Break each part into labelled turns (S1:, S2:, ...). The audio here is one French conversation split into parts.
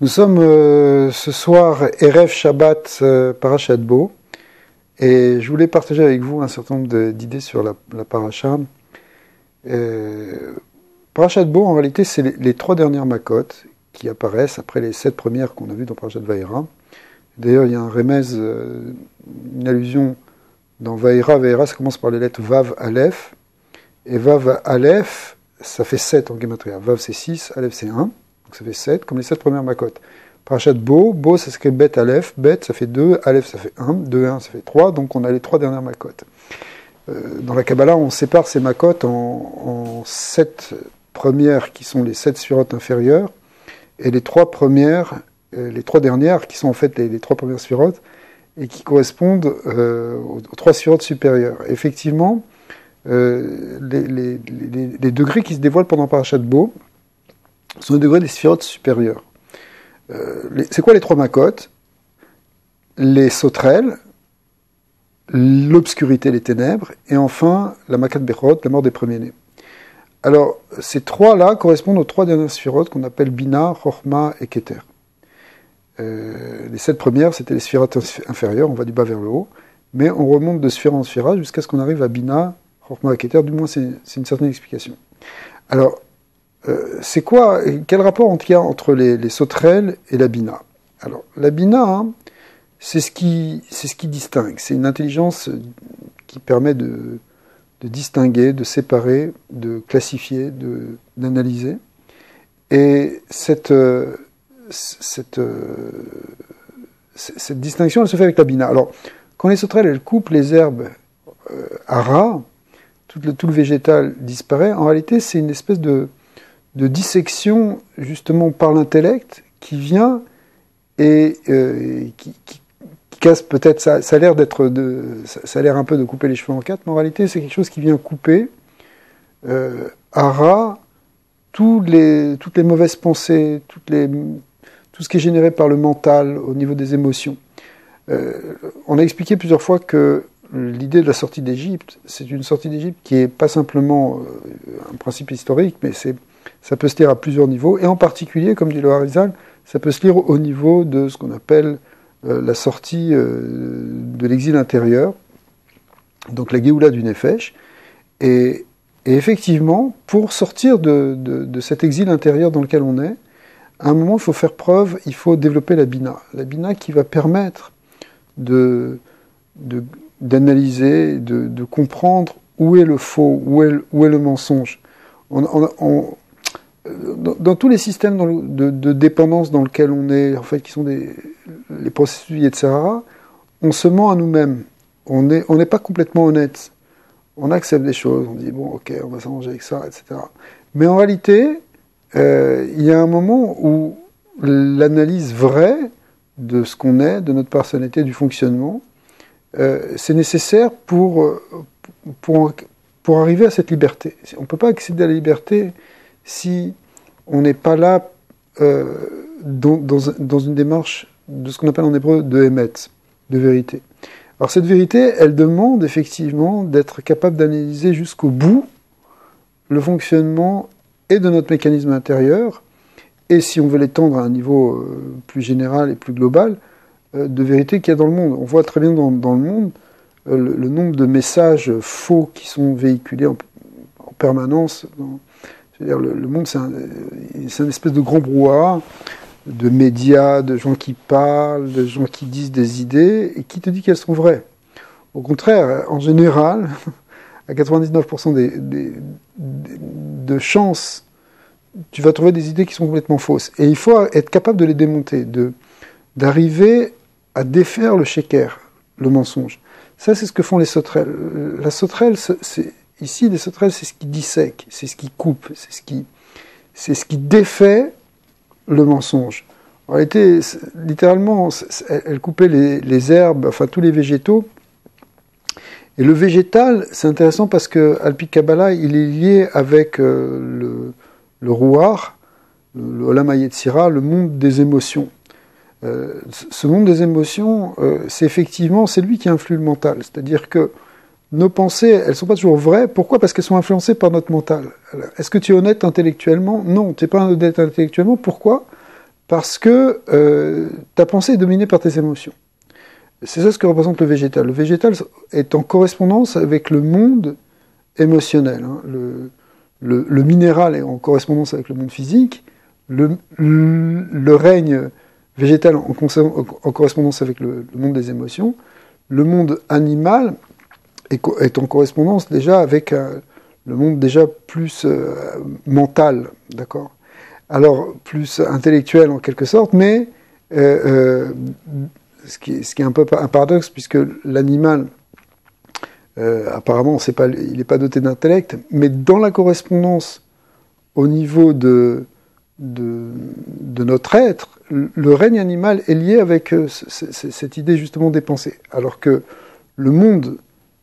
S1: Nous sommes ce soir Erev Shabbat Parashat Bo, et je voulais partager avec vous un certain nombre d'idées sur la paracha. Parashat Bo, en réalité, c'est les trois dernières makot qui apparaissent après les 7 premières qu'on a vues dans Parashat Vayera. D'ailleurs, il y a un remez, une allusion dans Vayera. Vayera, ça commence par les lettres Vav, Aleph, et Vav, Aleph, ça fait 7 en Gematria. Vav, c'est 6, Aleph, c'est 1. Donc ça fait 7, comme les 7 premières makot. Parashat Bo, Bo ça s'écrit Bet Aleph, Bet ça fait 2, Aleph ça fait 1, 2, 1 ça fait 3, donc on a les 3 dernières makot. Dans la Kabbalah, on sépare ces makot en 7 premières qui sont les 7 sphirotes inférieures, et les 3 premières, les 3 dernières qui sont en fait les 3 premières sphirotes, et qui correspondent aux 3 sphirotes supérieures. Effectivement, les degrés qui se dévoilent pendant Parashat Bo sont les degrés des sphirotes supérieures. C'est quoi les 3 makot? Les sauterelles, l'obscurité, les ténèbres, et enfin la makat bechot, la mort des premiers-nés. Alors, ces 3-là correspondent aux 3 dernières sphirotes qu'on appelle Bina, Chochma et Keter. Les 7 premières, c'était les sphirotes inférieures, on va du bas vers le haut, mais on remonte de sphère en sphère jusqu'à ce qu'on arrive à Bina, Chochma et Keter, du moins c'est une certaine explication. Alors, c'est quoi, quel rapport il y a entre les sauterelles et la Bina? Alors, la Bina, hein, c'est ce qui distingue. C'est une intelligence qui permet de distinguer, de séparer, de classifier, d'analyser. Et cette distinction, elle se fait avec la Bina. Alors, quand les sauterelles, elles coupent les herbes à ras, tout le végétal disparaît. En réalité, c'est une espèce de dissection, justement, par l'intellect, qui vient et qui casse peut-être, ça a l'air un peu de couper les cheveux en 4, mais en réalité, c'est quelque chose qui vient couper à ras toutes les mauvaises pensées, tout ce qui est généré par le mental, au niveau des émotions. On a expliqué plusieurs fois que l'idée de la sortie d'Égypte, c'est une sortie d'Égypte qui n'est pas simplement un principe historique, mais ça peut se lire à plusieurs niveaux, et en particulier, comme dit le Harizal, ça peut se lire au niveau de ce qu'on appelle la sortie de l'exil intérieur, donc la Géoula du Nefesh, et effectivement, pour sortir de cet exil intérieur dans lequel on est, à un moment, il faut faire preuve, il faut développer la Bina qui va permettre d'analyser, de comprendre où est le faux, où est le mensonge. Dans tous les systèmes de dépendance dans lesquels on est, en fait, qui sont les processus, etc., on se ment à nous-mêmes. On n'est pas complètement honnête. On accepte des choses, on dit, bon, ok, on va s'arranger avec ça, etc. Mais en réalité, il y a un moment où l'analyse vraie de ce qu'on est, de notre personnalité, du fonctionnement, c'est nécessaire pour arriver à cette liberté. On ne peut pas accéder à la liberté si on n'est pas là dans une démarche de ce qu'on appelle en hébreu de émet, de vérité. Alors cette vérité, elle demande effectivement d'être capable d'analyser jusqu'au bout le fonctionnement et de notre mécanisme intérieur, et si on veut l'étendre à un niveau plus général et plus global, de vérité qu'il y a dans le monde. On voit très bien dans le monde le nombre de messages faux qui sont véhiculés en permanence. C'est-à-dire le monde, c'est une espèce de grand brouhaha de médias, de gens qui parlent, de gens qui disent des idées, et qui te dit qu'elles sont vraies. Au contraire, en général, à 99% de chances, tu vas trouver des idées qui sont complètement fausses. Et il faut être capable de les démonter, d'arriver à défaire le sheker, le mensonge. Ça, c'est ce que font les sauterelles. La sauterelle, ici, les sauterelles, c'est ce qui dissèque, c'est ce qui coupe, c'est ce qui défait le mensonge. En réalité, littéralement, elle coupait les herbes, enfin tous les végétaux. Et le végétal, c'est intéressant parce que Alpi Kabbalah, il est lié avec le Ruach, le Olam HaYetzira, le monde des émotions. Ce monde des émotions, c'est lui qui influe le mental. C'est-à-dire que nos pensées, elles ne sont pas toujours vraies. Pourquoi ? Parce qu'elles sont influencées par notre mental. Alors, est-ce que tu es honnête intellectuellement ? Non, tu n'es pas honnête intellectuellement. Pourquoi ? parce que ta pensée est dominée par tes émotions. C'est ça ce que représente le végétal. Le végétal est en correspondance avec le monde émotionnel. Hein. Le minéral est en correspondance avec le monde physique. Le règne végétal en correspondance avec le monde des émotions. Le monde animal est en correspondance déjà avec le monde déjà plus mental, d'accord ? Alors, plus intellectuel en quelque sorte, mais ce qui est un peu un paradoxe, puisque l'animal, apparemment, il n'est pas doté d'intellect, mais dans la correspondance au niveau de notre être, le règne animal est lié avec cette idée justement des pensées. Alors que le monde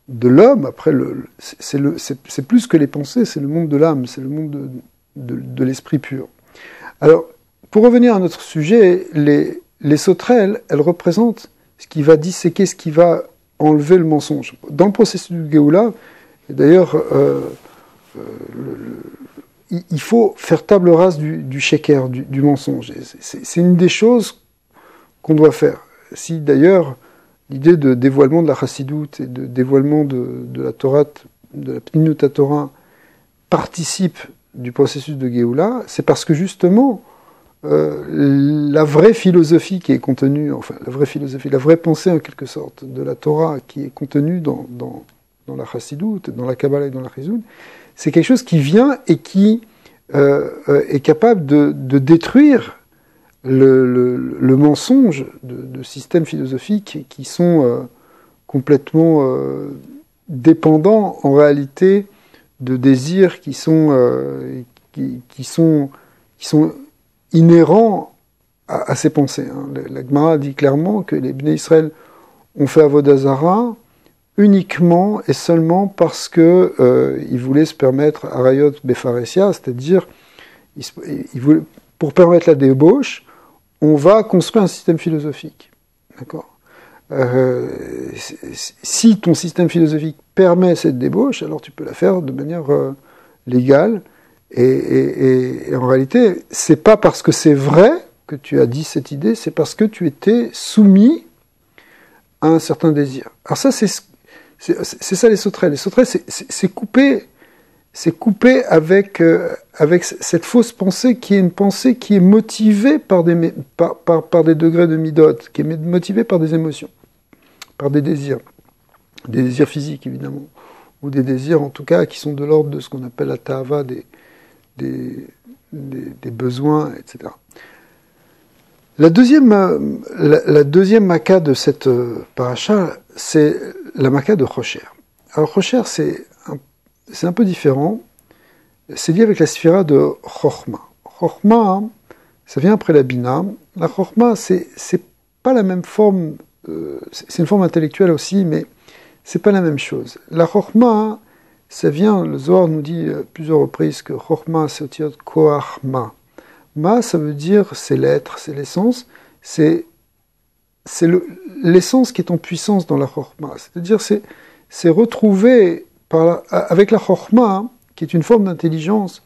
S1: de l'homme, après, c'est plus que les pensées, c'est le monde de l'âme, c'est le monde de l'esprit pur. Alors, pour revenir à notre sujet, les sauterelles, elles représentent ce qui va disséquer, ce qui va enlever le mensonge. Dans le processus du Géoula, d'ailleurs, il faut faire table rase du sheker, du mensonge. C'est une des choses qu'on doit faire. Si d'ailleurs, l'idée de dévoilement de la chassidoute et de dévoilement de la Torah, de la Pnimiyut Torah, participe du processus de Géoula, c'est parce que justement, la vraie philosophie qui est contenue, enfin la vraie philosophie, la vraie pensée en quelque sorte de la Torah qui est contenue dans la chassidoute, dans la Kabbalah et dans la Chizun, c'est quelque chose qui vient et qui est capable de détruire le mensonge de systèmes philosophiques qui sont complètement dépendants en réalité de désirs qui sont inhérents à ces pensées. Hein. La Gemara dit clairement que les Bnei Israël ont fait Avodah Zara uniquement et seulement parce que ils voulaient se permettre Arayot Befaresia, c'est-à-dire pour permettre la débauche, on va construire un système philosophique. D'accord ? Si ton système philosophique permet cette débauche, alors tu peux la faire de manière légale. Et en réalité, c'est pas parce que c'est vrai que tu as dit cette idée, c'est parce que tu étais soumis à un certain désir. Alors ça, c'est ça les sauterelles. Les sauterelles, c'est coupé avec cette fausse pensée qui est une pensée qui est motivée par des degrés de midot, qui est motivée par des émotions, par des désirs physiques évidemment, ou des désirs en tout cas qui sont de l'ordre de ce qu'on appelle la ta'ava, des besoins, etc. La deuxième maka de cette paracha, c'est la maka de Chosher. Alors Chosher, c'est un peu différent. C'est lié avec la sphira de Chochma. Chochma, ça vient après la Bina. La Chochma, c'est pas la même forme. C'est une forme intellectuelle aussi, mais c'est pas la même chose. La Chochma, ça vient, le Zohar nous dit plusieurs reprises que Chochma, c'est au Koach Ma. Ma, ça veut dire c'est l'être, c'est l'essence, c'est l'essence qui est en puissance dans la Chochma. C'est-à-dire c'est retrouver avec la Chochma, qui est une forme d'intelligence,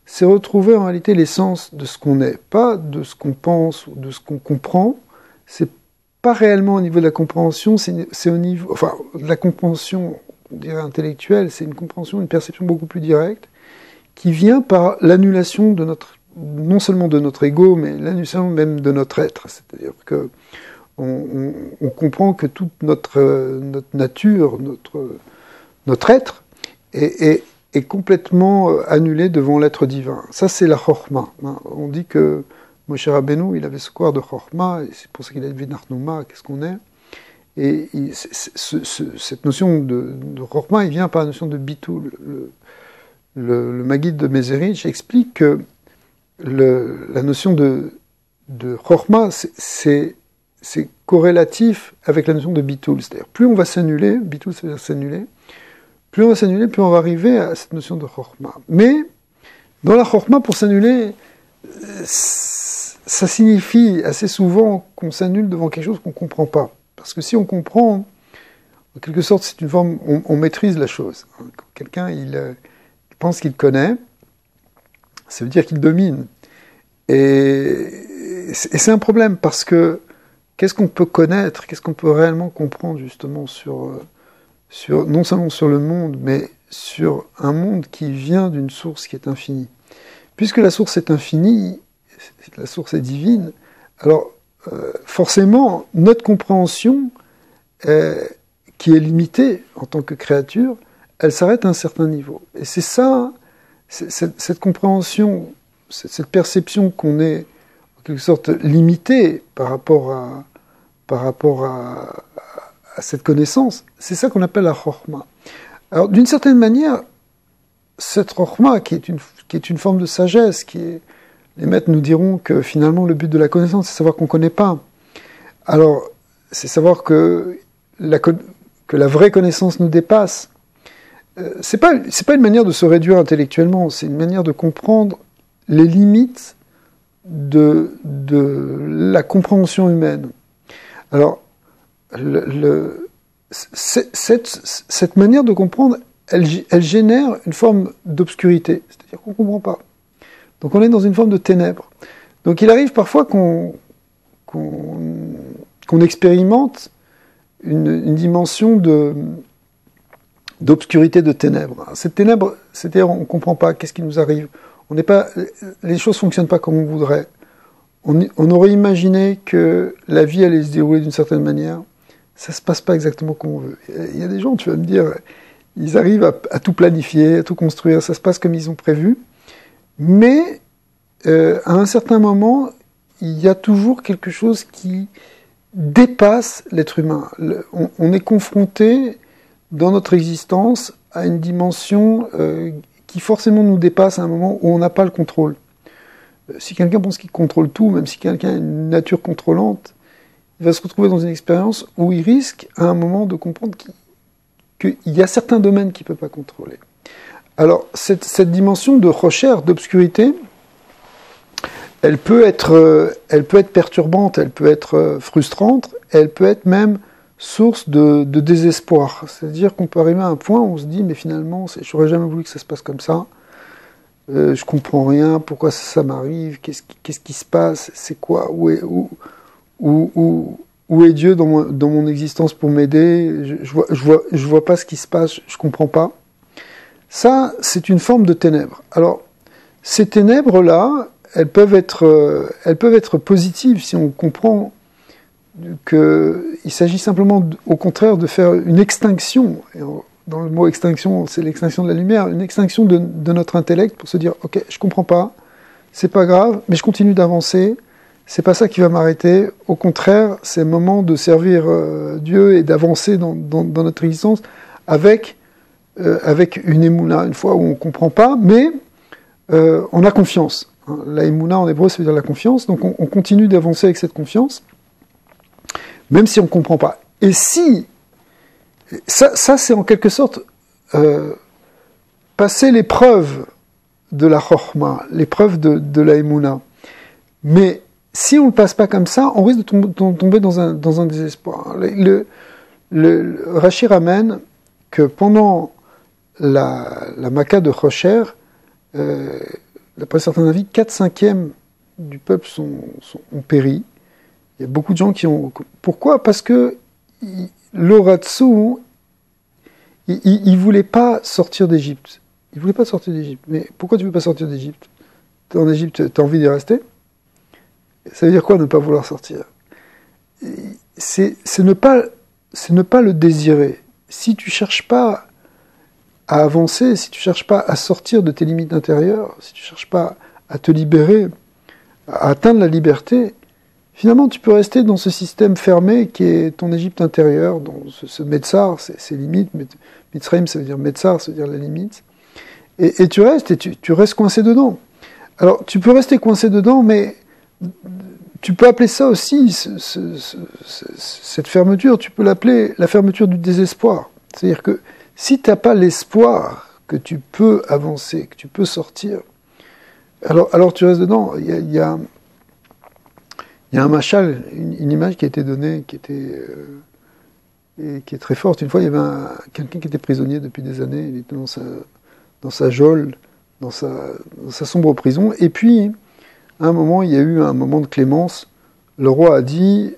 S1: c'est retrouver en réalité l'essence de ce qu'on est, pas de ce qu'on pense ou de ce qu'on comprend. C'est pas réellement au niveau de la compréhension, c'est au niveau, enfin, de la compréhension, on dirait intellectuelle, c'est une compréhension, une perception beaucoup plus directe, qui vient par l'annulation de non seulement de notre ego, mais l'annulation même de notre être. C'est-à-dire que on comprend que toute notre nature, notre être est complètement annulé devant l'être divin. Ça, c'est la Chochma. On dit que Moshe Rabbeinu, il avait ce corps de Chochma, et c'est pour ça qu'il a élevé Narnouma, qu'est-ce qu'on est. Et cette notion de Chochma, il vient par la notion de Bitul. Le Maguide de Mézérich explique que la notion de Chochma, c'est corrélatif avec la notion de Bitul. C'est-à-dire, plus on va s'annuler, Bitul, ça veut dire s'annuler, plus on va s'annuler, plus on va arriver à cette notion de Chochma. Mais, dans la Chochma, pour s'annuler, ça signifie assez souvent qu'on s'annule devant quelque chose qu'on ne comprend pas. Parce que si on comprend, en quelque sorte, c'est une forme, on maîtrise la chose. Quand quelqu'un, il pense qu'il connaît, ça veut dire qu'il domine. Et c'est un problème, parce que qu'est-ce qu'on peut connaître, qu'est-ce qu'on peut réellement comprendre justement sur non seulement sur le monde, mais sur un monde qui vient d'une source qui est infinie. Puisque la source est infinie, la source est divine, alors forcément, notre compréhension, qui est limitée en tant que créature, elle s'arrête à un certain niveau. Et c'est ça, cette compréhension, cette perception qu'on est en quelque sorte limité par rapport à cette connaissance, c'est ça qu'on appelle la chorma. Alors, d'une certaine manière, cette chorma, qui est une forme de sagesse, les maîtres nous diront que finalement le but de la connaissance, c'est savoir qu'on ne connaît pas. Alors, c'est savoir que la vraie connaissance nous dépasse. C'est pas une manière de se réduire intellectuellement, c'est une manière de comprendre les limites de la compréhension humaine. Alors, cette manière de comprendre, elle génère une forme d'obscurité, c'est-à-dire qu'on ne comprend pas. Donc on est dans une forme de ténèbres. Donc il arrive parfois qu'on expérimente une dimension d'obscurité, de ténèbres. Cette ténèbre, c'est-à-dire on ne comprend pas qu'est-ce qui nous arrive. Les choses ne fonctionnent pas comme on voudrait. On aurait imaginé que la vie allait se dérouler d'une certaine manière. Ça ne se passe pas exactement comme on veut. Il y a des gens, tu vas me dire, ils arrivent à tout planifier, à tout construire, ça se passe comme ils ont prévu. Mais à un certain moment, il y a toujours quelque chose qui dépasse l'être humain. On est confronté dans notre existence à une dimension qui forcément nous dépasse à un moment où on n'a pas le contrôle. Si quelqu'un pense qu'il contrôle tout, même si quelqu'un a une nature contrôlante, il va se retrouver dans une expérience où il risque à un moment de comprendre qu'il y a certains domaines qu'il ne peut pas contrôler. Alors, cette dimension de recherche, d'obscurité, elle peut être perturbante, elle peut être frustrante, elle peut être même source de désespoir. C'est-à-dire qu'on peut arriver à un point où on se dit, mais finalement, j'aurais jamais voulu que ça se passe comme ça, je comprends rien, pourquoi ça m'arrive, qu'est-ce qui se passe, c'est quoi, où est Dieu dans mon existence pour m'aider, je vois pas ce qui se passe, je comprends pas. Ça, c'est une forme de ténèbres. Alors, ces ténèbres-là, elles peuvent être positives si on comprend qu'il s'agit simplement, au contraire, de faire une extinction. Et dans le mot extinction, c'est l'extinction de la lumière, une extinction de notre intellect pour se dire, ok, je comprends pas, c'est pas grave, mais je continue d'avancer. C'est pas ça qui va m'arrêter. Au contraire, c'est le moment de servir Dieu et d'avancer dans notre existence avec une émouna, une fois où on ne comprend pas, mais on a confiance. La émouna en hébreu, ça veut dire la confiance, donc on continue d'avancer avec cette confiance, même si on ne comprend pas. Et si, ça c'est en quelque sorte passer l'épreuve de la chorma, l'épreuve de la émouna. Mais si on ne le passe pas comme ça, on risque de tomber dans un désespoir. Le Rashi ramène que pendant la Maca de Rocher, d'après certains avis, 4/5 du peuple ont péri. Il y a beaucoup de gens qui ont... Pourquoi ? Parce que l'Oratsu, il voulait pas sortir d'Égypte. Il voulait pas sortir d'Égypte. Mais pourquoi tu veux pas sortir d'Égypte ? T'es en Égypte, t'as envie d'y rester ? Ça veut dire quoi, ne pas vouloir sortir ? C'est ne pas le désirer. Si tu cherches pas à avancer, si tu cherches pas à sortir de tes limites intérieures, si tu cherches pas à te libérer, à atteindre la liberté, finalement tu peux rester dans ce système fermé qui est ton Égypte intérieure, dans ce Metzar, ses limites. Mitzrayim, ça veut dire Metzar, ça veut dire la limite. Et tu restes, et tu restes coincé dedans. Alors tu peux rester coincé dedans, mais tu peux appeler ça aussi, cette fermeture, tu peux l'appeler la fermeture du désespoir. C'est-à-dire que si tu n'as pas l'espoir que tu peux avancer, que tu peux sortir, alors tu restes dedans. Il y a un machal, une image qui a été donnée, qui est très forte. Une fois, il y avait quelqu'un qui était prisonnier depuis des années, il était dans sa geôle, dans sa sombre prison, et puis à un moment, il y a eu un moment de clémence. Le roi a dit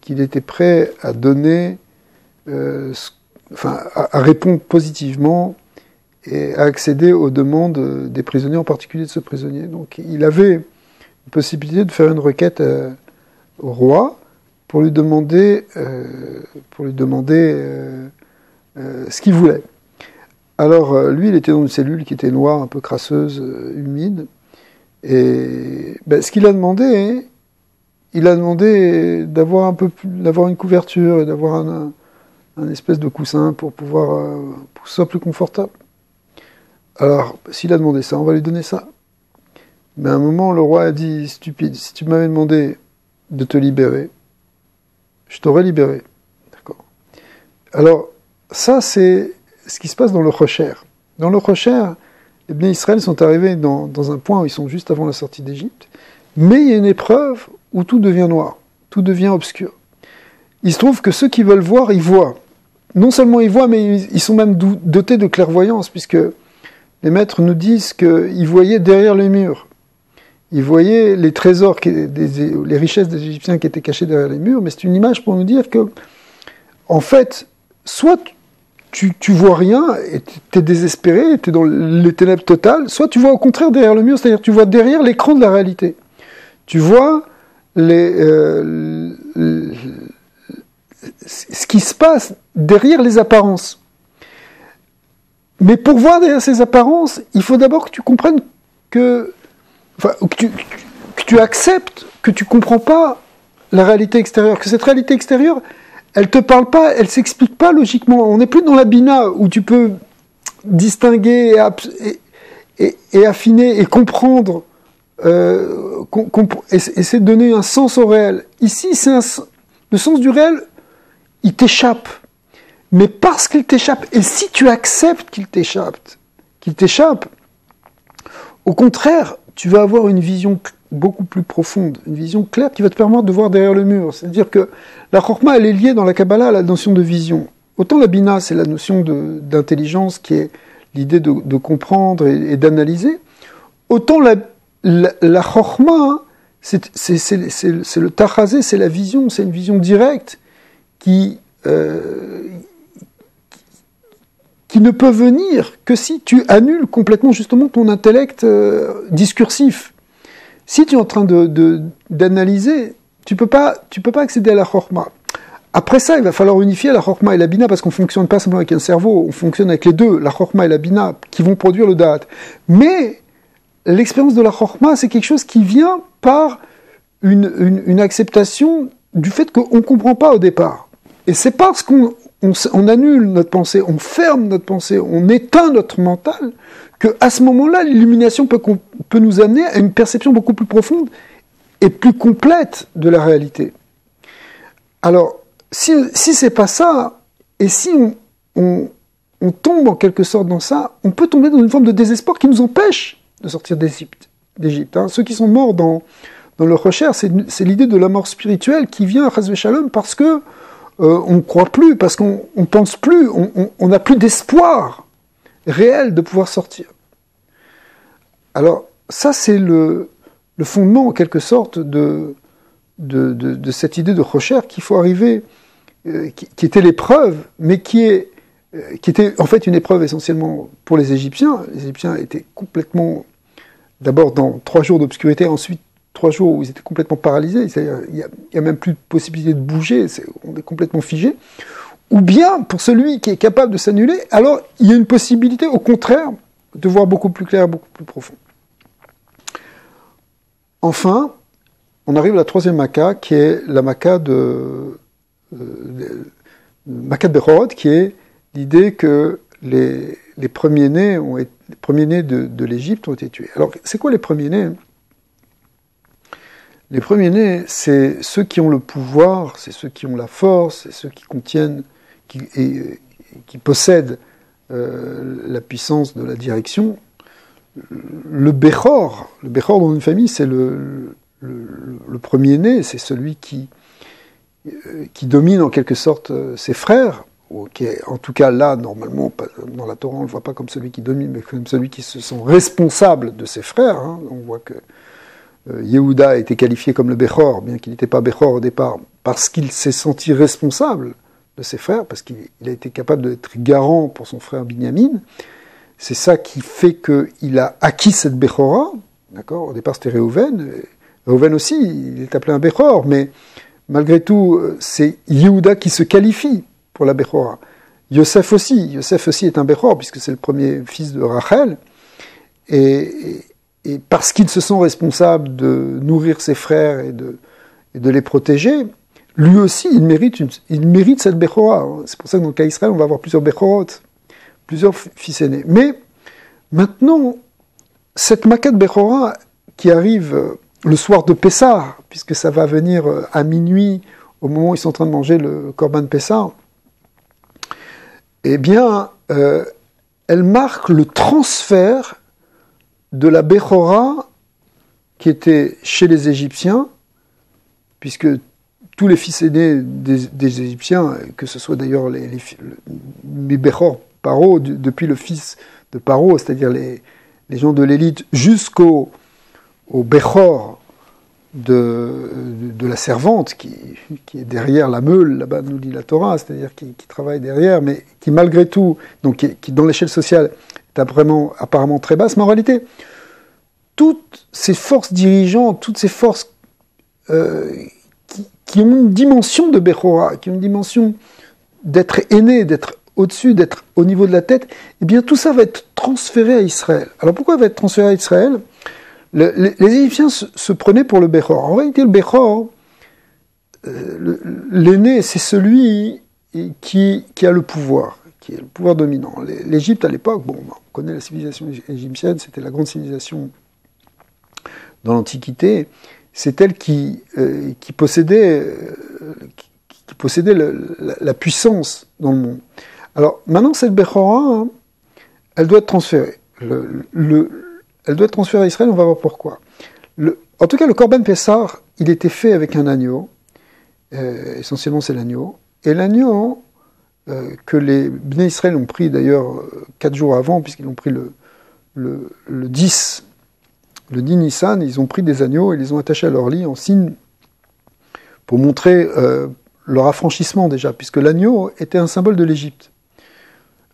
S1: qu'il était prêt à donner, à répondre positivement et à accéder aux demandes des prisonniers, en particulier de ce prisonnier. Donc il avait une possibilité de faire une requête au roi pour lui demander, ce qu'il voulait. Alors lui, il était dans une cellule qui était noire, un peu crasseuse, humide, et ce qu'il a demandé, il a demandé d'avoir une couverture et d'avoir un espèce de coussin pour pouvoir pour que ce soit plus confortable. Alors, s'il a demandé ça, on va lui donner ça. Mais à un moment, le roi a dit, stupide, si tu m'avais demandé de te libérer, je t'aurais libéré. D'accord. Alors, ça, c'est ce qui se passe dans le Rocher. Dans le Rocher, les Bnei Israël sont arrivés dans un point où ils sont juste avant la sortie d'Égypte, mais il y a une épreuve où tout devient noir, tout devient obscur. Il se trouve que ceux qui veulent voir, ils voient. Non seulement ils voient, mais ils sont même dotés de clairvoyance, puisque les maîtres nous disent qu'ils voyaient derrière les murs. Ils voyaient les trésors, les richesses des Égyptiens qui étaient cachées derrière les murs, mais c'est une image pour nous dire que, en fait, soit tu vois rien et t'es désespéré, t'es dans les ténèbres totales, soit tu vois au contraire derrière le mur, c'est-à-dire tu vois derrière l'écran de la réalité. Tu vois ce qui se passe derrière les apparences. Mais pour voir derrière ces apparences, il faut d'abord que tu comprennes que tu acceptes que tu comprends pas la réalité extérieure, que cette réalité extérieure, elle te parle pas, elle s'explique pas logiquement. On n'est plus dans la bina où tu peux distinguer et affiner et comprendre, essayer de donner un sens au réel. Ici, le sens du réel, il t'échappe. Mais parce qu'il t'échappe, et si tu acceptes qu'il t'échappe, au contraire, tu vas avoir une vision beaucoup plus profonde, une vision claire qui va te permettre de voir derrière le mur. C'est-à-dire que la Chorma, elle est liée dans la Kabbalah à la notion de vision. Autant la Bina, c'est la notion d'intelligence qui est l'idée de comprendre et d'analyser, autant la Chorma, c'est le Tachazé, c'est la vision, c'est une vision directe qui ne peut venir que si tu annules complètement justement ton intellect discursif. Si tu es en train d'analyser, tu peux pas accéder à la Chorma. Après ça, il va falloir unifier la Chorma et la Bina, parce qu'on fonctionne pas simplement avec un cerveau, on fonctionne avec les deux, la Chorma et la Bina, qui vont produire le Da'at. Mais l'expérience de la Chorma, c'est quelque chose qui vient par une acceptation du fait qu'on ne comprend pas au départ. Et c'est parce qu'on annule notre pensée, on ferme notre pensée, on éteint notre mental, qu'à ce moment-là, l'illumination peut nous amener à une perception beaucoup plus profonde et plus complète de la réalité. Alors, si c'est pas ça, et si on tombe en quelque sorte dans ça, on peut tomber dans une forme de désespoir qui nous empêche de sortir d'Égypte. Ceux qui sont morts dans le Rocher, c'est l'idée de la mort spirituelle qui vient à Chas v'Shalom parce que on ne croit plus, parce qu'on pense plus, on n'a plus d'espoir réel de pouvoir sortir. Alors, ça c'est le fondement en quelque sorte de cette idée de Rocher qu'il faut arriver, qui était l'épreuve, mais qui était en fait une épreuve essentiellement pour les Égyptiens. Les Égyptiens étaient complètement, d'abord dans 3 jours d'obscurité, ensuite 3 jours où ils étaient complètement paralysés, il n'y a même plus de possibilité de bouger, on est complètement figé. Ou bien, pour celui qui est capable de s'annuler, alors il y a une possibilité, au contraire, de voir beaucoup plus clair, beaucoup plus profond. Enfin, on arrive à la 3e Maka, qui est la Maka de Bechorot, qui est l'idée que les premiers-nés de l'Égypte ont été tués. Alors, c'est quoi les premiers-nés ? Les premiers-nés, c'est ceux qui ont le pouvoir, c'est ceux qui ont la force, c'est ceux qui contiennent, qui possèdent la puissance de la direction. Le Bechor dans une famille, c'est le premier-né, c'est celui qui domine en quelque sorte ses frères, ou qui est, en tout cas là, normalement, dans la Torah, on ne le voit pas comme celui qui domine, mais comme celui qui se sent responsable de ses frères. On voit que Yehuda a été qualifié comme le Bechor, bien qu'il n'était pas Bechor au départ, parce qu'il s'est senti responsable de ses frères, parce qu'il a été capable d'être garant pour son frère Binyamin. C'est ça qui fait qu'il a acquis cette Bechora. D'accord ? Au départ, c'était Réhouven. Réhouven aussi, il est appelé un Bechor, mais malgré tout, c'est Yehuda qui se qualifie pour la Bechora. Yosef aussi est un Bechor, puisque c'est le premier fils de Rachel. Et parce qu'ils se sont responsables de nourrir ses frères et de les protéger, lui aussi, il mérite cette Bechora. C'est pour ça que dans le cas d'Israël, on va avoir plusieurs Bechorot, plusieurs fils aînés. Mais maintenant, cette Makat Bechora qui arrive le soir de Pessah, puisque ça va venir à minuit, au moment où ils sont en train de manger le Korban Pessah, eh bien, elle marque le transfert de la Bechora qui était chez les Égyptiens, puisque tous les fils aînés des Égyptiens, que ce soit d'ailleurs les Bechor Paro, depuis le fils de Paro, c'est-à-dire les gens de l'élite, jusqu'au Bechor de la servante, qui est derrière la meule, là-bas nous dit la Torah, c'est-à-dire qui travaille derrière, mais qui malgré tout, donc qui dans l'échelle sociale, est apparemment très basse, mais en réalité, toutes ces forces dirigeantes, toutes ces forces qui ont une dimension de Bechora, qui ont une dimension d'être aîné, d'être au-dessus, d'être au niveau de la tête, eh bien tout ça va être transféré à Israël. Alors pourquoi va être transféré à Israël ? Les Égyptiens se prenaient pour le Bechor. En réalité, le Bechor, l'aîné, c'est celui qui a le pouvoir, qui est le pouvoir dominant. L'Égypte, à l'époque, on connaît la civilisation égyptienne, c'était la grande civilisation dans l'Antiquité, c'est elle qui possédait la puissance dans le monde. Alors, maintenant, cette Bechora, elle doit être transférée. Elle doit être transférée à Israël, on va voir pourquoi. En tout cas, le Korban Pessah, il était fait avec un agneau. Essentiellement, c'est l'agneau. Et l'agneau, que les Bnei Israël ont pris d'ailleurs 4 jours avant, puisqu'ils l'ont pris le 10 Nissan, ils ont pris des agneaux et les ont attachés à leur lit en signe pour montrer leur affranchissement déjà, puisque l'agneau était un symbole de l'Égypte.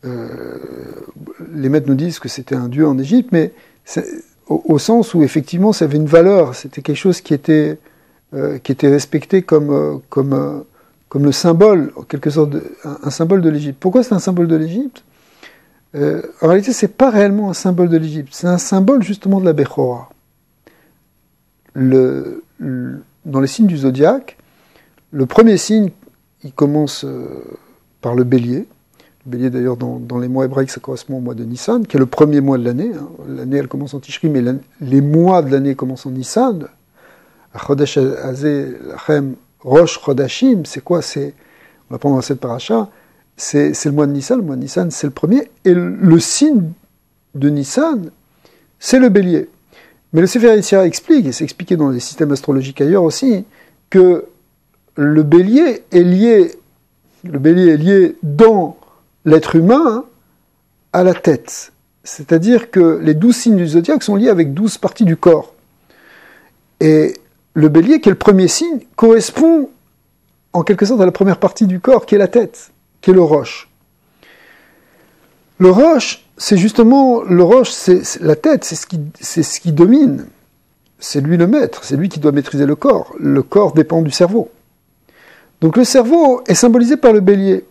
S1: Les maîtres nous disent que c'était un dieu en Égypte, mais au sens où effectivement ça avait une valeur, c'était quelque chose qui était respecté comme le symbole, en quelque sorte, un symbole de l'Égypte. Pourquoi c'est un symbole de l'Égypte ? En réalité, c'est pas réellement un symbole de l'Égypte, c'est un symbole justement de la Bechora. Dans les signes du zodiaque, le premier signe, il commence par le bélier. Le bélier, d'ailleurs, dans les mois hébraïques, ça correspond au mois de Nissan, qui est le premier mois de l'année. L'année, elle commence en Tishri, mais les mois de l'année commencent en Nissan. Chodesh Hazeh Lachem Rosh Chodashim, c'est quoi ? On va prendre dans cette paracha. C'est le mois de Nissan. Le mois de Nissan, c'est le premier. Et le signe de Nissan, c'est le bélier. Mais le Sefer Yetzirah explique, et c'est expliqué dans les systèmes astrologiques ailleurs aussi, que le bélier est lié dans l'être humain à la tête. C'est-à-dire que les 12 signes du zodiaque sont liés avec 12 parties du corps. Et le bélier, qui est le premier signe, correspond en quelque sorte à la première partie du corps, qui est la tête, qui est le roche. Le roche, c'est la tête, c'est ce qui domine. C'est lui le maître, c'est lui qui doit maîtriser le corps. Le corps dépend du cerveau. Donc le cerveau est symbolisé par le bélier.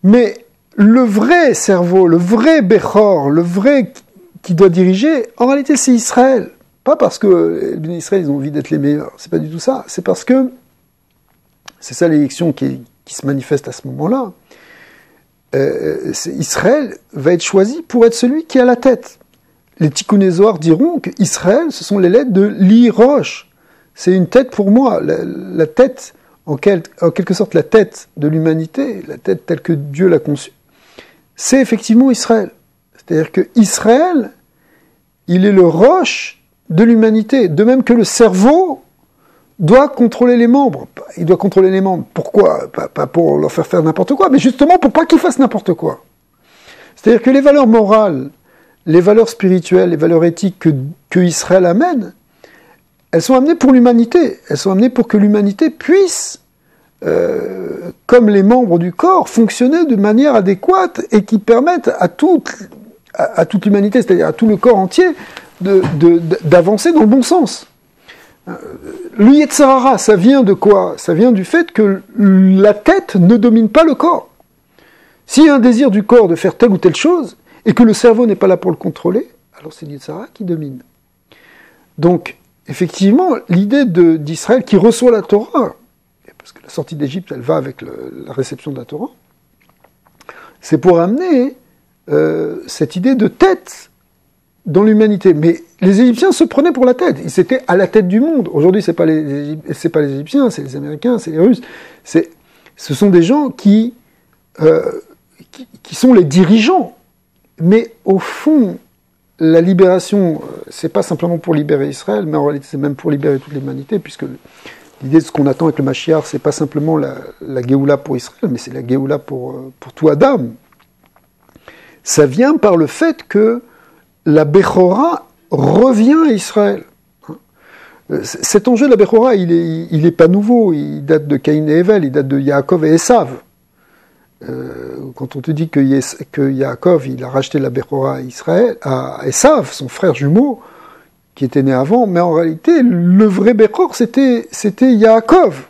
S1: Mais le vrai cerveau, le vrai Bechor, le vrai qui doit diriger, en réalité c'est Israël. Pas parce que les Israël ils ont envie d'être les meilleurs, c'est pas du tout ça. C'est parce que c'est ça l'élection qui se manifeste à ce moment-là. Israël va être choisi pour être celui qui a la tête. Les Tikkunézoirs diront qu'Israël, ce sont les lettres de l'I-Roche. C'est une tête pour moi, la tête, en quelque sorte la tête de l'humanité, la tête telle que Dieu l'a conçue. C'est effectivement Israël. C'est-à-dire que Israël, il est le roche de l'humanité, de même que le cerveau doit contrôler les membres. Il doit contrôler les membres. Pourquoi ? Pas pour leur faire n'importe quoi, mais justement pour pas qu'ils fassent n'importe quoi. C'est-à-dire que les valeurs morales, les valeurs spirituelles, les valeurs éthiques que Israël amène, elles sont amenées pour l'humanité. Elles sont amenées pour que l'humanité puisse, comme les membres du corps, fonctionner de manière adéquate et qui permettent à toute l'humanité, c'est-à-dire à tout le corps entier, d'avancer dans le bon sens. Le Yetzer Hara, ça vient de quoi? Ça vient du fait que la tête ne domine pas le corps. S'il y a un désir du corps de faire telle ou telle chose, et que le cerveau n'est pas là pour le contrôler, alors c'est le Yetzer Hara qui domine. Donc, effectivement, l'idée d'Israël qui reçoit la Torah, parce que la sortie d'Égypte, elle va avec la réception de la Torah, c'est pour amener cette idée de tête dans l'humanité. Mais les Égyptiens se prenaient pour la tête. Ils étaient à la tête du monde. Aujourd'hui, c'est pas les Égyptiens, c'est les Américains, c'est les Russes. Ce sont des gens qui sont les dirigeants. Mais au fond, la libération, c'est pas simplement pour libérer Israël, mais en réalité, c'est même pour libérer toute l'humanité, puisque l'idée de ce qu'on attend avec le Mashiach, c'est pas simplement la Géoula pour Israël, mais c'est la Géoula pour tout Adam. Ça vient par le fait que la Bechora revient à Israël. Cet enjeu de la Bechora, il est pas nouveau, il date de Caïn et Hevel, il date de Yaakov et Esav. Quand on te dit que Yaakov, il a racheté la Bechora à Esav, son frère jumeau, qui était né avant, mais en réalité, le vrai Bechor, c'était Yaakov.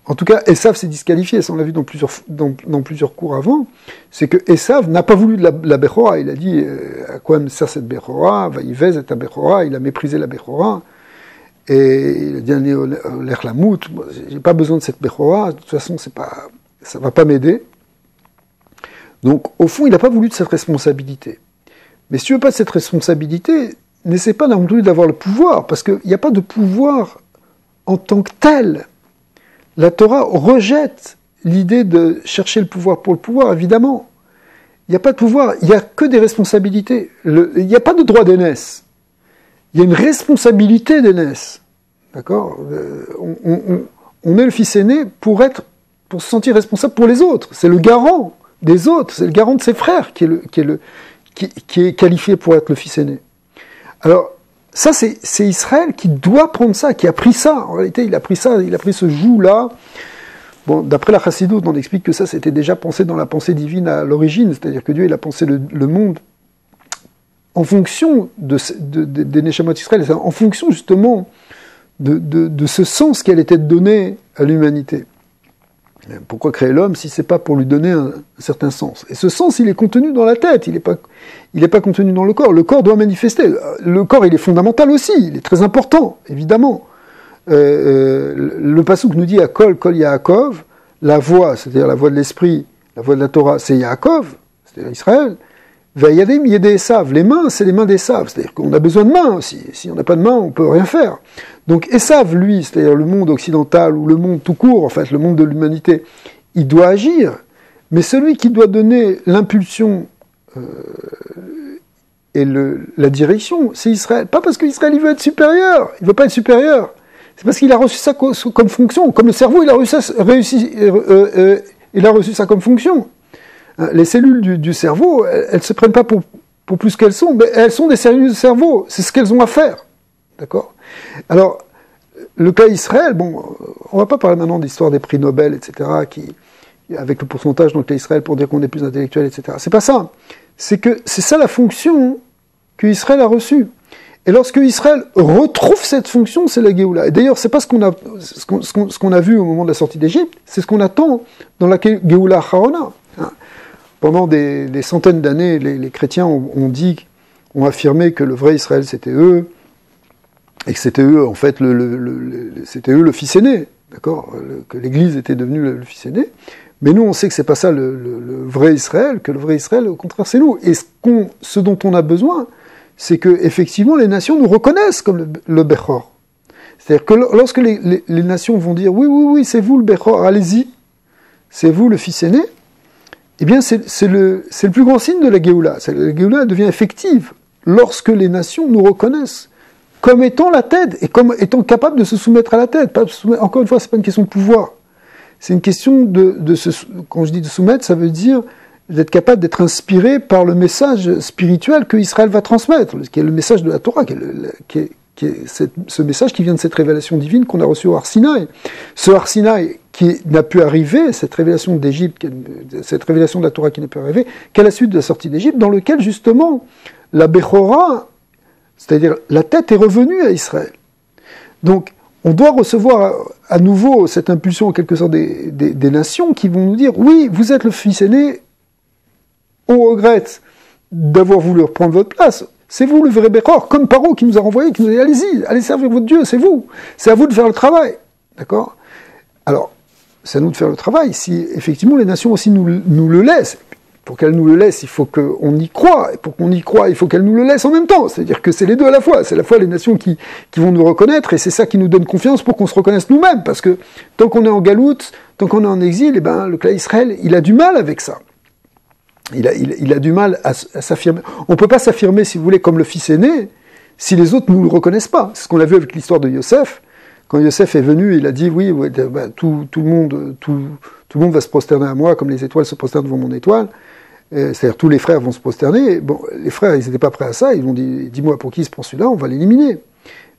S1: En tout cas, Esav s'est disqualifié, ça on l'a vu dans plusieurs cours avant, c'est que Esav n'a pas voulu de la Bechora, il a dit à quoi me sert cette Bechora, Vaïvez est ta Bechora, il a méprisé la Bechora, et il a dit l'Erlamout, j'ai pas besoin de cette Bechora, de toute façon ça va pas m'aider. Donc au fond, il n'a pas voulu de cette responsabilité. Mais si tu veux pas de cette responsabilité, n'essaie pas non plus d'avoir le pouvoir, parce qu'il n'y a pas de pouvoir en tant que tel. La Torah rejette l'idée de chercher le pouvoir pour le pouvoir, évidemment. Il n'y a pas de pouvoir, il n'y a que des responsabilités. Il n'y a pas de droit d'aînesse. Il y a une responsabilité d'aînesse. D'accord? On est le fils aîné pour se sentir responsable pour les autres. C'est le garant des autres, c'est le garant de ses frères qui est qualifié pour être le fils aîné. Alors, ça, c'est Israël qui doit prendre ça, qui a pris ça. En réalité, il a pris ce joug-là. Bon, d'après la Chassidoute, on explique que ça, c'était déjà pensé dans la pensée divine à l'origine, c'est-à-dire que Dieu, il a pensé le monde en fonction des Neshamot Israël, en fonction justement de ce sens qui allait être donné à l'humanité. Pourquoi créer l'homme si c'est pas pour lui donner un certain sens? Et ce sens, il est contenu dans la tête, il est pas contenu dans le corps. Le corps doit manifester. Le corps, il est fondamental aussi, il est très important, évidemment. Le passouk nous dit à Kol Yaakov, la voix, c'est-à-dire la voix de l'esprit, la voix de la Torah, c'est Yaakov, c'est-à-dire Israël. Vayadim yedé Esav, les mains, c'est les mains d'Esav, c'est-à-dire qu'on a besoin de mains aussi. Si on n'a pas de mains, on peut rien faire. Donc Esav, lui, c'est-à-dire le monde occidental ou le monde tout court, en fait, le monde de l'humanité, il doit agir, mais celui qui doit donner l'impulsion et la direction, c'est Israël. Pas parce qu'Israël, il veut être supérieur, il veut pas être supérieur. C'est parce qu'il a reçu ça comme fonction, comme le cerveau, il a reçu ça comme fonction. Les cellules du cerveau, elles se prennent pas pour plus qu'elles sont, mais elles sont des cellules du cerveau, c'est ce qu'elles ont à faire. D'accord? Alors, le cas Israël, bon, on va pas parler maintenant d'histoire des prix Nobel, etc., avec le pourcentage dans le cas Israël pour dire qu'on est plus intellectuel, etc. C'est pas ça. C'est ça la fonction que Israël a reçue. Et lorsque Israël retrouve cette fonction, c'est la Géoula. Et d'ailleurs, c'est pas ce qu'on a vu au moment de la sortie d'Égypte, c'est ce qu'on attend dans la Géoula Harona. Pendant des centaines d'années, les chrétiens ont affirmé que le vrai Israël c'était eux, et que c'était eux, en fait, c'était eux le fils aîné, d'accord, que l'Église était devenue le fils aîné. Mais nous, on sait que c'est pas ça le vrai Israël, que le vrai Israël, au contraire, c'est nous. Et ce dont on a besoin, c'est que effectivement les nations nous reconnaissent comme le Bechor. C'est-à-dire que lorsque les nations vont dire oui, c'est vous le Bechor, allez-y, c'est vous le fils aîné, eh bien c'est le plus grand signe de la Géoula. La Géoula devient effective lorsque les nations nous reconnaissent comme étant la tête et comme étant capable de se soumettre à la tête. Encore une fois, c'est pas une question de pouvoir. C'est une question quand je dis de soumettre, ça veut dire d'être capable d'être inspiré par le message spirituel que Israël va transmettre, qui est le message de la Torah, qui ce message qui vient de cette révélation divine qu'on a reçue au Har Sinaï. Ce Har Sinaï qui n'a pu arriver, cette révélation d'Égypte, cette révélation de la Torah qui n'a pu arriver, qu'à la suite de la sortie d'Égypte, dans lequel justement la Bechora, c'est-à-dire la tête, est revenue à Israël. Donc, on doit recevoir à nouveau cette impulsion en quelque sorte des nations qui vont nous dire, oui, vous êtes le fils aîné, on regrette d'avoir voulu reprendre votre place. C'est vous le vrai Bechor, comme Paro qui nous a renvoyé, qui nous a dit, allez-y, allez servir votre Dieu, c'est vous. C'est à vous de faire le travail. D'accord? Alors, c'est à nous de faire le travail. Si effectivement les nations aussi nous le laissent, pour qu'elles nous le laissent, il faut qu'on y croie. Et pour qu'on y croie, il faut qu'elles nous le laissent en même temps. C'est-à-dire que c'est les deux à la fois. C'est à la fois les nations qui vont nous reconnaître, et c'est ça qui nous donne confiance pour qu'on se reconnaisse nous-mêmes. Parce que tant qu'on est en galoute, tant qu'on est en exil, eh ben, le clan Israël, il a du mal avec ça. Il a du mal à s'affirmer. On ne peut pas s'affirmer, si vous voulez, comme le fils aîné, si les autres ne nous le reconnaissent pas. C'est ce qu'on a vu avec l'histoire de Yosef. Quand Yosef est venu, il a dit, oui, bah, tout le monde va se prosterner à moi, comme les étoiles se prosternent devant mon étoile. C'est-à-dire tous les frères vont se prosterner. Bon, les frères, ils n'étaient pas prêts à ça. Ils ont dit, dis-moi pour qui il se prend celui-là, on va l'éliminer.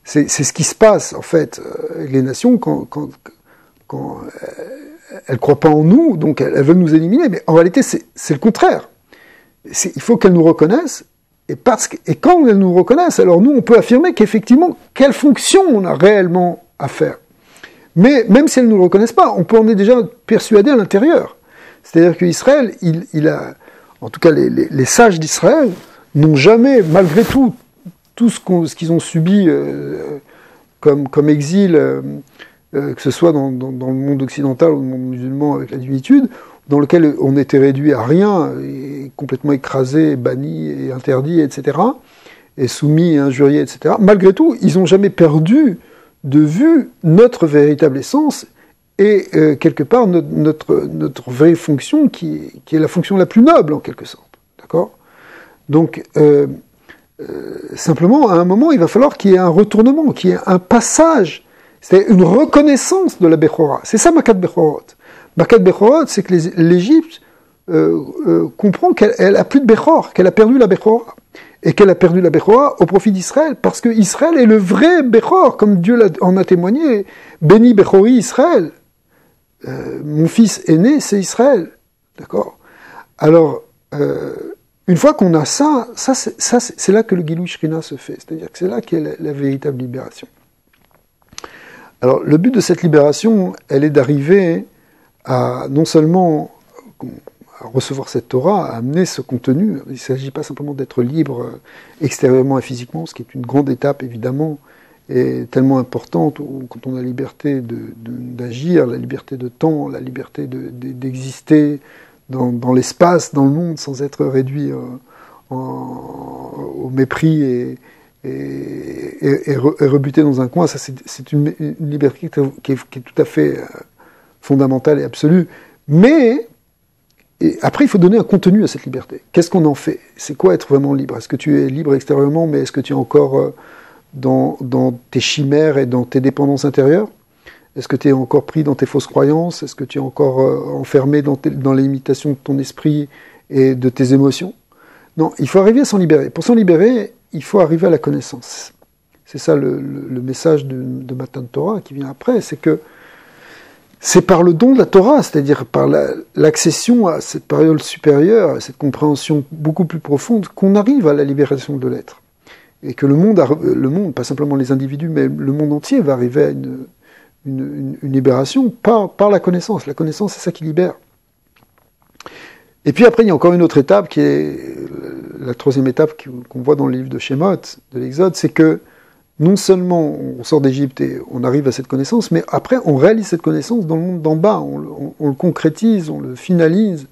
S1: C'est ce qui se passe, en fait, avec les nations quand elles ne croient pas en nous, donc elles veulent nous éliminer. Mais en réalité, c'est le contraire. Il faut qu'elles nous reconnaissent. Et quand elles nous reconnaissent, alors nous, on peut affirmer qu'effectivement, quelle fonction on a réellement à faire. Mais même si elles ne nous le reconnaissent pas, on peut en être déjà persuadé à l'intérieur. C'est-à-dire qu'Israël, en tout cas les sages d'Israël, n'ont jamais, malgré tout ce qu'ils ont subi comme exil, que ce soit dans le monde occidental ou dans le monde musulman avec la divinitude, dans lequel on était réduit à rien, et complètement écrasé, banni, et interdit, etc., et soumis et injurié, etc. Malgré tout, ils n'ont jamais perdu de vue notre véritable essence et quelque part notre vraie fonction qui est la fonction la plus noble en quelque sorte. D'accord ? Donc, simplement, à un moment, il va falloir qu'il y ait un retournement, qu'il y ait un passage, c'est une reconnaissance de la Bechora. C'est ça Makat Bechorot. Makat Bechorot, c'est que l'Égypte comprend qu'elle a plus de Bechor, qu'elle a perdu la Bechora. Et qu'elle a perdu la Bechora au profit d'Israël, parce que Israël est le vrai Bechor, comme Dieu en a témoigné. Béni Bechori Israël. Mon fils aîné, c'est Israël. D'accord ? Alors, une fois qu'on a ça, c'est là que le Gilui Shrina se fait. C'est-à-dire que c'est là qu'est la véritable libération. Alors, le but de cette libération, elle est d'arriver à non seulement à recevoir cette Torah, à amener ce contenu. Il ne s'agit pas simplement d'être libre extérieurement et physiquement, ce qui est une grande étape, évidemment, et tellement importante quand on a la liberté d'agir, la liberté de temps, la liberté d'exister dans l'espace, dans le monde, sans être réduit au mépris et rebuté dans un coin. Ça, c'est une liberté qui est tout à fait fondamentale et absolue. Mais et après, il faut donner un contenu à cette liberté. Qu'est-ce qu'on en fait ? C'est quoi être vraiment libre ? Est-ce que tu es libre extérieurement, mais est-ce que tu es encore dans tes chimères et dans tes dépendances intérieures ? Est-ce que tu es encore pris dans tes fausses croyances ? Est-ce que tu es encore enfermé dans les limitations de ton esprit et de tes émotions ? Non, il faut arriver à s'en libérer. Pour s'en libérer, il faut arriver à la connaissance. C'est ça le message de Matan Torah qui vient après, c'est que c'est par le don de la Torah, c'est-à-dire par l'accession à cette période supérieure, à cette compréhension beaucoup plus profonde, qu'on arrive à la libération de l'être. Et que le monde, pas simplement les individus, mais le monde entier va arriver à une libération par la connaissance. La connaissance, c'est ça qui libère. Et puis après, il y a encore une autre étape qui est la troisième étape qu'on voit dans le livre de Shemot, de l'Exode, c'est que non seulement on sort d'Égypte et on arrive à cette connaissance, mais après on réalise cette connaissance dans le monde d'en bas, on le concrétise, on le finalise,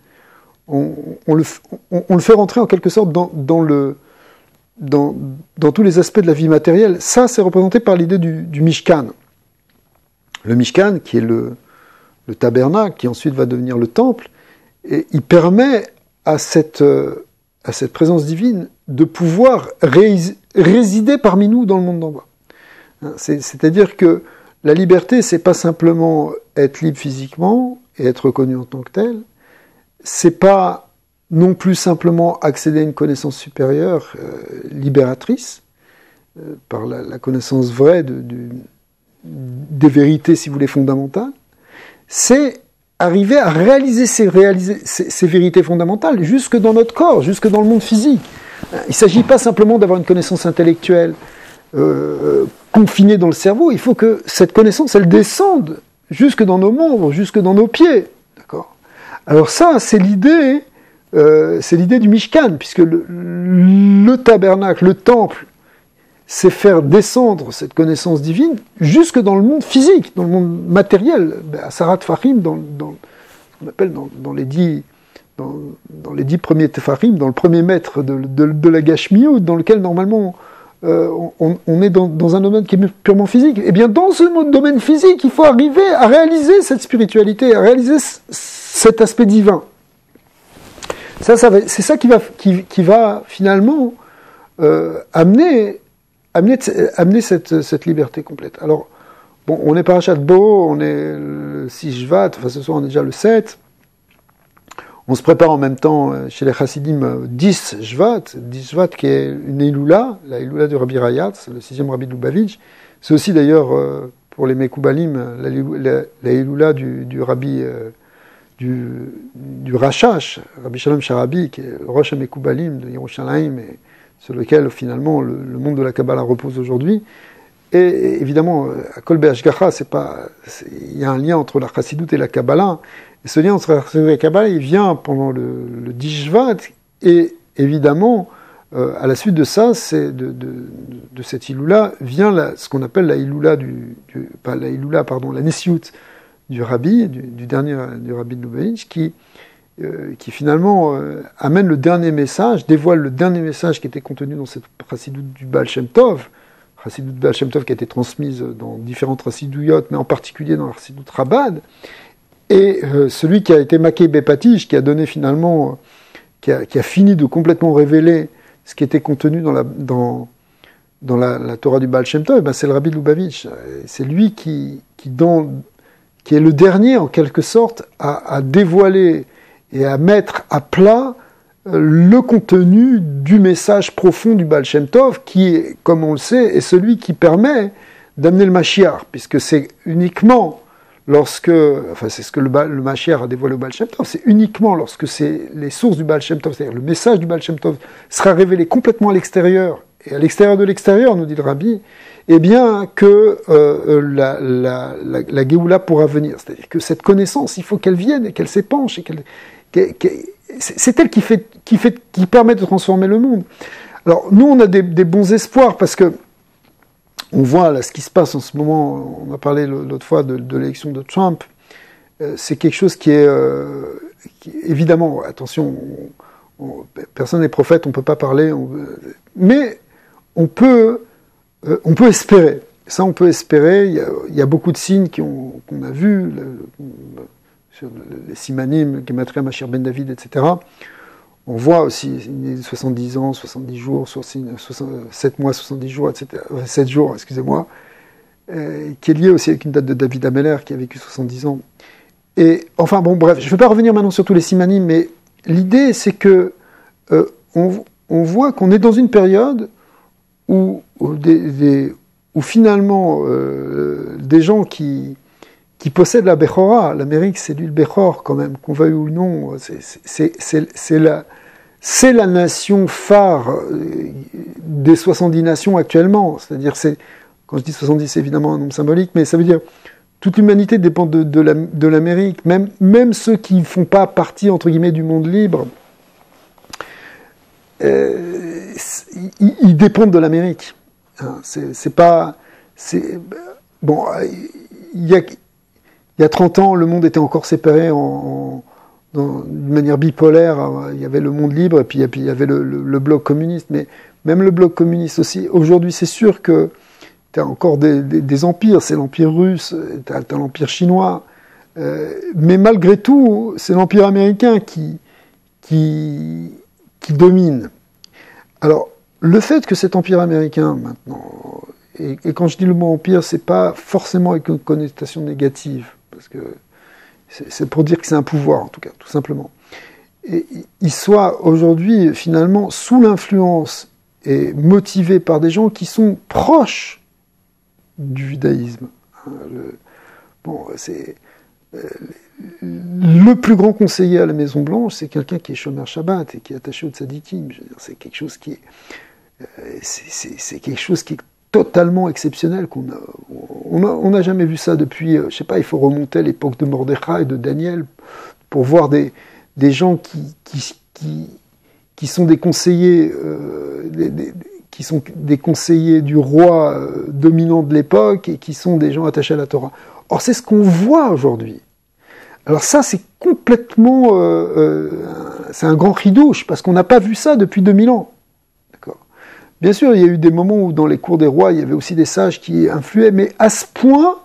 S1: on le fait rentrer en quelque sorte dans tous les aspects de la vie matérielle. Ça, c'est représenté par l'idée du Mishkan. Le Mishkan, qui est le tabernacle, qui ensuite va devenir le temple, et il permet à cette présence divine de pouvoir résider parmi nous dans le monde d'en bas. C'est-à-dire que la liberté, c'est pas simplement être libre physiquement et être reconnu en tant que tel, c'est pas non plus simplement accéder à une connaissance supérieure, libératrice, par la connaissance vraie des vérités, si vous voulez, fondamentales, c'est arriver à réaliser ces vérités fondamentales jusque dans notre corps, jusque dans le monde physique. Il ne s'agit pas simplement d'avoir une connaissance intellectuelle confinée dans le cerveau, il faut que cette connaissance, elle descende jusque dans nos membres, jusque dans nos pieds. D'accord ? Alors ça, c'est l'idée du Mishkan, puisque le tabernacle, le temple, c'est faire descendre cette connaissance divine jusque dans le monde physique, dans le monde matériel, à Sarat Fahim, dans ce qu'on appelle dans les 10 premiers Tefarim, dans le premier mètre de la Gashmiout, dans lequel normalement on est dans un domaine qui est purement physique. Eh bien, dans ce domaine physique, il faut arriver à réaliser cette spiritualité, à réaliser cet aspect divin. C'est ça qui va finalement amener cette liberté complète. Alors, bon, on est Parashat Bo, on est le 6 Shvat, enfin ce soir on est déjà le 7. On se prépare en même temps chez les Chassidim 10 Shvat qui est une Iloula, la Iloula du Rabbi Rayatz, le 6e Rabbi de Lubavitch. C'est aussi d'ailleurs pour les Mekoubalim la Iloula du Rabbi du Rashash, Rabbi Shalom Sharabi, qui est le Rosh HaMekoubalim de Yerushalayim, et sur lequel finalement le monde de la Kabbalah repose aujourd'hui. Et évidemment, à Kol Be'ashgacha, il y a un lien entre la Chassidut et la Kabbalah. Et ce lien entre la Chassidut et la Kabbalah, il vient pendant le 10 Shvat, et évidemment, à la suite de ça, de cette Iloula, vient ce qu'on appelle la Iloula la Nessiout du Rabbi, du Rabbi de Lubavitch, qui finalement amène le dernier message, dévoile le dernier message qui était contenu dans cette Chassidut du Baal Shem Tov, Chassidut Baal Shem Tov qui a été transmise dans différentes Chassiduyot, mais en particulier dans la Chassidut Chabad, et celui qui a été Maké Bepatish, qui a donné finalement, qui a fini de complètement révéler ce qui était contenu dans la Torah du Baal Shem Tov, c'est le Rabbi de Lubavitch. C'est lui qui est le dernier, en quelque sorte, à dévoiler et à mettre à plat le contenu du message profond du Baal Shem Tov, qui, comme on le sait, est celui qui permet d'amener le Mashiach, puisque c'est uniquement c'est ce que le Mashiach a dévoilé au Baal Shem Tov, c'est uniquement lorsque c'est les sources du Baal Shem Tov, c'est-à-dire le message du Baal Shem Tov, sera révélé complètement à l'extérieur, et à l'extérieur de l'extérieur, nous dit le Rabbi, eh bien que la Géoula pourra venir. C'est-à-dire que cette connaissance, il faut qu'elle vienne et qu'elle s'épanche, et c'est elle qui permet de transformer le monde. Alors, nous, on a des bons espoirs, parce que on voit là ce qui se passe en ce moment. On a parlé l'autre fois de l'élection de Trump. C'est quelque chose qui est évidemment, attention, personne n'est prophète, on ne peut pas parler, mais on peut espérer. Ça, on peut espérer. Il y a beaucoup de signes qu'on a vus sur les Simanim, Gematria, Machir Ben David, etc. On voit aussi 70 ans, 70 jours, 7 mois, 70 jours, etc. 7 jours, excusez-moi, qui est lié aussi avec une date de David Ameller, qui a vécu 70 ans. Et enfin, bon, bref, je ne vais pas revenir maintenant sur tous les Simanim, mais l'idée, c'est que on voit qu'on est dans une période où finalement des gens qui possèdent la Bechora, l'Amérique c'est l'huile Bechor quand même, qu'on veuille ou non, c'est la nation phare des 70 nations actuellement, c'est-à-dire quand je dis 70 c'est évidemment un nombre symbolique, mais ça veut dire toute l'humanité dépend de l'Amérique, même ceux qui ne font pas partie entre guillemets du monde libre, ils dépendent de l'Amérique. Bon, il y a 30 ans, le monde était encore séparé d'une manière bipolaire. Il y avait le monde libre et puis il y avait le bloc communiste. Mais même le bloc communiste aussi, aujourd'hui, c'est sûr que tu as encore des empires. C'est l'empire russe, tu as l'empire chinois. Mais malgré tout, c'est l'empire américain qui domine. Alors, le fait que cet empire américain, maintenant, et quand je dis le mot empire, c'est pas forcément avec une connotation négative, parce que c'est pour dire que c'est un pouvoir, en tout cas, tout simplement. Et il soit aujourd'hui, finalement, sous l'influence est motivé par des gens qui sont proches du judaïsme. Le plus grand conseiller à la Maison Blanche, c'est quelqu'un qui est Shomer Shabbat et qui est attaché au tzadikim. C'est quelque chose qui c'est quelque chose qui est totalement exceptionnel. On n'a jamais vu ça depuis. Je sais pas. Il faut remonter à l'époque de Mordechai et de Daniel pour voir des gens qui sont des conseillers, qui sont des conseillers du roi dominant de l'époque et qui sont des gens attachés à la Torah. Or, c'est ce qu'on voit aujourd'hui. Alors ça, c'est complètement... c'est un grand ridouche, parce qu'on n'a pas vu ça depuis 2000 ans. D'accord. Bien sûr, il y a eu des moments où dans les cours des rois, il y avait aussi des sages qui influaient, mais à ce point,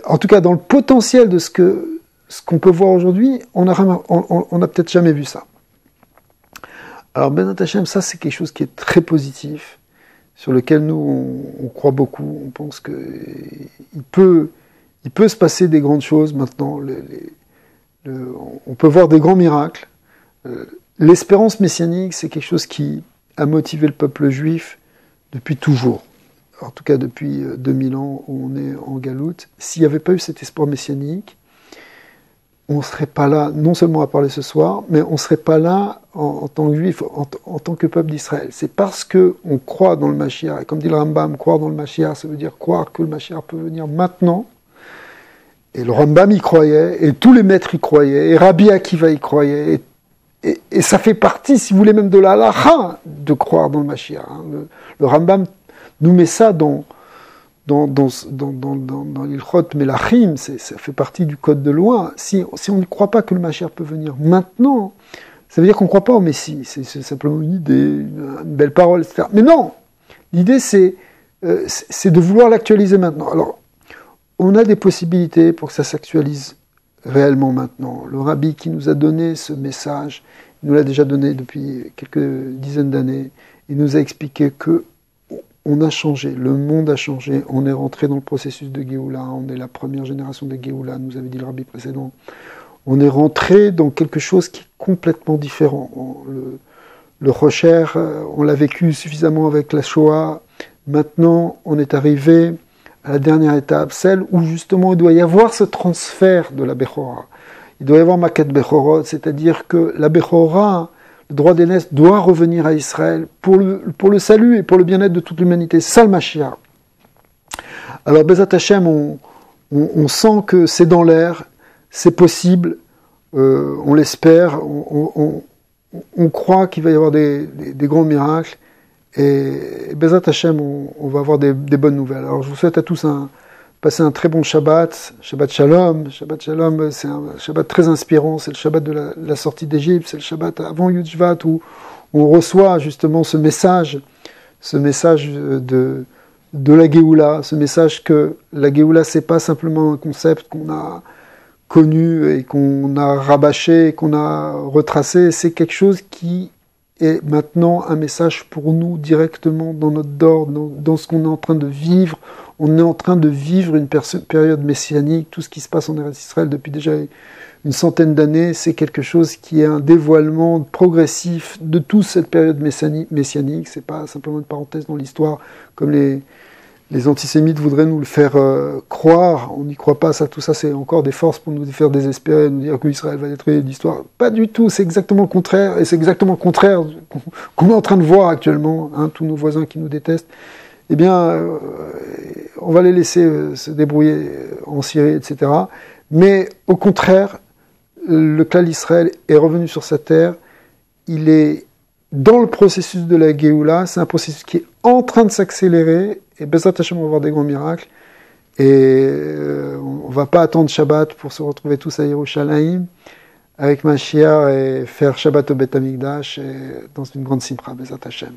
S1: en tout cas dans le potentiel de ce qu'on peut voir aujourd'hui, on n'a peut-être jamais vu ça. Alors Bezrat Hashem, ça c'est quelque chose qui est très positif, sur lequel nous on croit beaucoup. On pense qu'il peut se passer des grandes choses maintenant. On peut voir des grands miracles. L'espérance messianique, c'est quelque chose qui a motivé le peuple juif depuis toujours. En tout cas depuis 2000 ans où on est en galoute. S'il n'y avait pas eu cet espoir messianique, on ne serait pas là, non seulement à parler ce soir, mais on ne serait pas là en tant que juif, en tant que peuple d'Israël. C'est parce qu'on croit dans le Mashiach, et comme dit le Rambam, croire dans le Mashiach, ça veut dire croire que le Mashiach peut venir maintenant. Et le Rambam y croyait, et tous les maîtres y croyaient, et Rabbi Akiva y croyait, et ça fait partie, si vous voulez, même de la halacha, de croire dans le Mashiach. Le Rambam nous met ça dans l'Ilchot Melachim, ça fait partie du code de loi. Si on ne croit pas que le Mashiach peut venir maintenant, ça veut dire qu'on ne croit pas au Messie. C'est simplement une idée, une belle parole, etc. Mais non, l'idée c'est de vouloir l'actualiser maintenant. Alors, on a des possibilités pour que ça s'actualise réellement maintenant. Le Rabbi qui nous a donné ce message, il nous l'a déjà donné depuis quelques dizaines d'années, il nous a expliqué que on a changé, le monde a changé, on est rentré dans le processus de Géoula, on est la première génération de Géoula, nous avait dit le Rabbi précédent. On est rentré dans quelque chose qui est complètement différent. Le Rocher, on l'a vécu suffisamment avec la Shoah. Maintenant, on est arrivé à la dernière étape, celle où justement il doit y avoir ce transfert de la Bechora. Il doit y avoir Makat Bechorot, c'est-à-dire que la Bechora, le droit d'aînesse, doit revenir à Israël pour le salut et pour le bien-être de toute l'humanité. C'est ça le Mashiach. Alors Bezrat Hashem, on sent que c'est dans l'air, c'est possible, on l'espère, on croit qu'il va y avoir des grands miracles, et Bezrat Hashem, on va avoir des bonnes nouvelles. Alors je vous souhaite à tous passer un très bon Shabbat, Shabbat Shalom. Shabbat Shalom, c'est un Shabbat très inspirant, c'est le Shabbat de la sortie d'Égypte, c'est le Shabbat avant Yud Shvat où on reçoit justement ce message de la Géoula, ce message que la Géoula, c'est pas simplement un concept qu'on a connu et qu'on a rabâché, qu'on a retracé, c'est quelque chose qui est maintenant un message pour nous directement dans notre dor, dans ce qu'on est en train de vivre. On est en train de vivre une période messianique. Tout ce qui se passe en Eretz Israël depuis déjà une centaine d'années, c'est quelque chose qui est un dévoilement progressif de toute cette période messianique. C'est pas simplement une parenthèse dans l'histoire, comme les antisémites voudraient nous le faire croire. On n'y croit pas, ça, tout ça, c'est encore des forces pour nous faire désespérer, nous dire que Israël va détruire l'histoire. Pas du tout, c'est exactement le contraire, et c'est exactement le contraire qu'on est en train de voir actuellement, tous nos voisins qui nous détestent. Eh bien, on va les laisser se débrouiller en Syrie, etc. Mais au contraire, le Klal Israël est revenu sur sa terre, il est dans le processus de la Géoula, c'est un processus qui est en train de s'accélérer, et Bezrat Hashem, on va voir des grands miracles, et on va pas attendre Shabbat pour se retrouver tous à Yerushalayim, avec Mashiach, et faire Shabbat au Beth Amikdash, et dans une grande simcha, Bezrat Hashem.